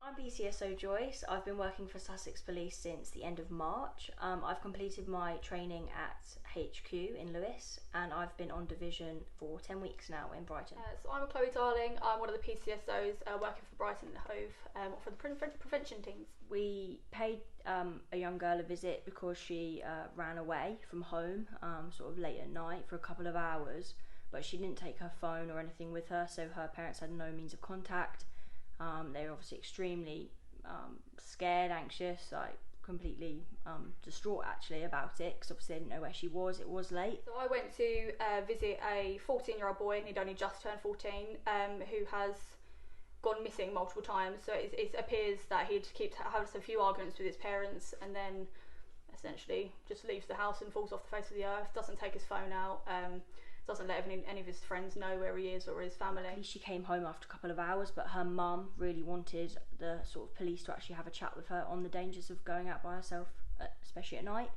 I'm PCSO Joyce. I've been working for Sussex Police since the end of March. I've completed my training at HQ in Lewes, and I've been on division for 10 weeks now in Brighton. So I'm Chloe Darling. I'm one of the PCSOs working for Brighton and Hove for the prevention teams. We paid a young girl a visit because she ran away from home sort of late at night for a couple of hours, but she didn't take her phone or anything with her, so her parents had no means of contact. They were obviously extremely scared, anxious, like completely distraught actually about it, because obviously they didn't know where she was. It was late. So I went to visit a 14-year-old boy, and he'd only just turned 14, who has gone missing multiple times. So it appears that he'd keep having a few arguments with his parents, and then essentially just leaves the house and falls off the face of the earth. Doesn't take his phone out. Doesn't let any of his friends know where he is or his family. She came home after a couple of hours, but her mum really wanted the sort of police to actually have a chat with her on the dangers of going out by herself, especially at night,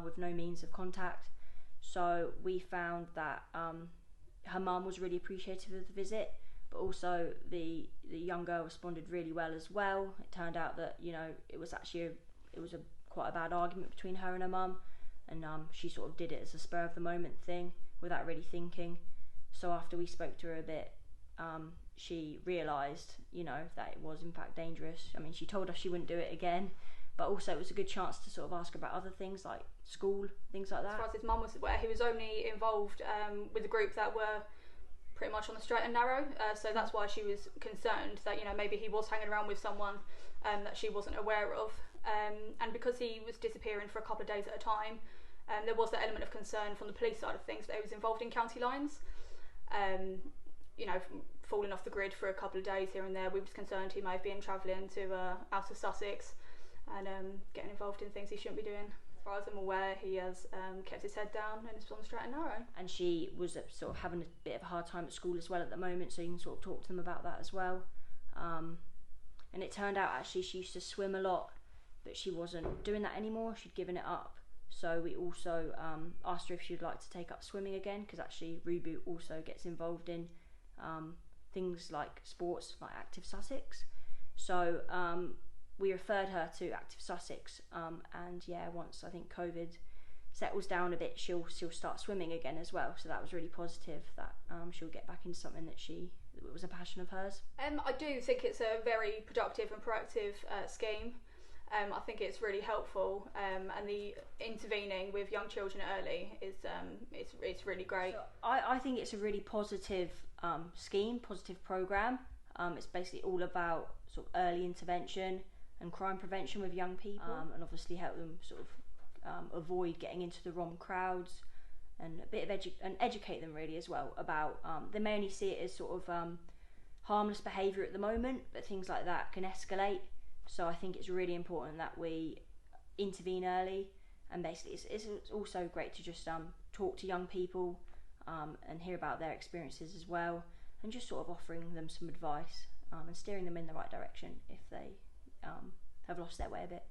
with no means of contact. So we found that her mum was really appreciative of the visit, but also the young girl responded really well as well. It turned out that it was quite a bad argument between her and her mum, and she sort of did it as a spur of the moment thing without really thinking. So after we spoke to her a bit, she realised, that it was in fact dangerous. I mean, she told us she wouldn't do it again, but also it was a good chance to sort of ask about other things like school, things like that. As far as his mum was aware, he was only involved with a group that were pretty much on the straight and narrow, so that's why she was concerned that maybe he was hanging around with someone that she wasn't aware of, and because he was disappearing for a couple of days at a time, there was that element of concern from the police side of things that he was involved in county lines, falling off the grid for a couple of days here and there. We were concerned he may have been travelling to out of Sussex and getting involved in things he shouldn't be doing. As far as I'm aware, he has kept his head down and is on the straight and narrow. And she was sort of having a bit of a hard time at school as well at the moment, so you can sort of talk to them about that as well. And it turned out actually she used to swim a lot, but she wasn't doing that anymore. She'd given it up. So we also asked her if she'd like to take up swimming again, because actually Reboot also gets involved in things like sports, like Active Sussex. So we referred her to Active Sussex, and yeah, once I think COVID settles down a bit, she'll start swimming again as well. So that was really positive that she'll get back into something that was a passion of hers. I do think it's a very productive and proactive scheme. I think it's really helpful, and the intervening with young children early is it's really great. So I think it's a really positive scheme, positive programme. It's basically all about sort of early intervention and crime prevention with young people, and obviously help them sort of avoid getting into the wrong crowds, and a bit of educate them really as well about they may only see it as sort of harmless behaviour at the moment, but things like that can escalate. So I think it's really important that we intervene early, and basically it's also great to just talk to young people and hear about their experiences as well, and just sort of offering them some advice and steering them in the right direction if they have lost their way a bit.